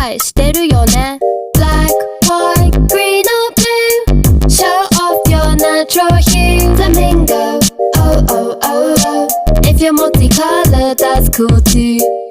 イしてるよね。 Black, white, green or blue, show off your natural hue. Flamingo, oh oh oh oh, if you're multicolored that's cool too.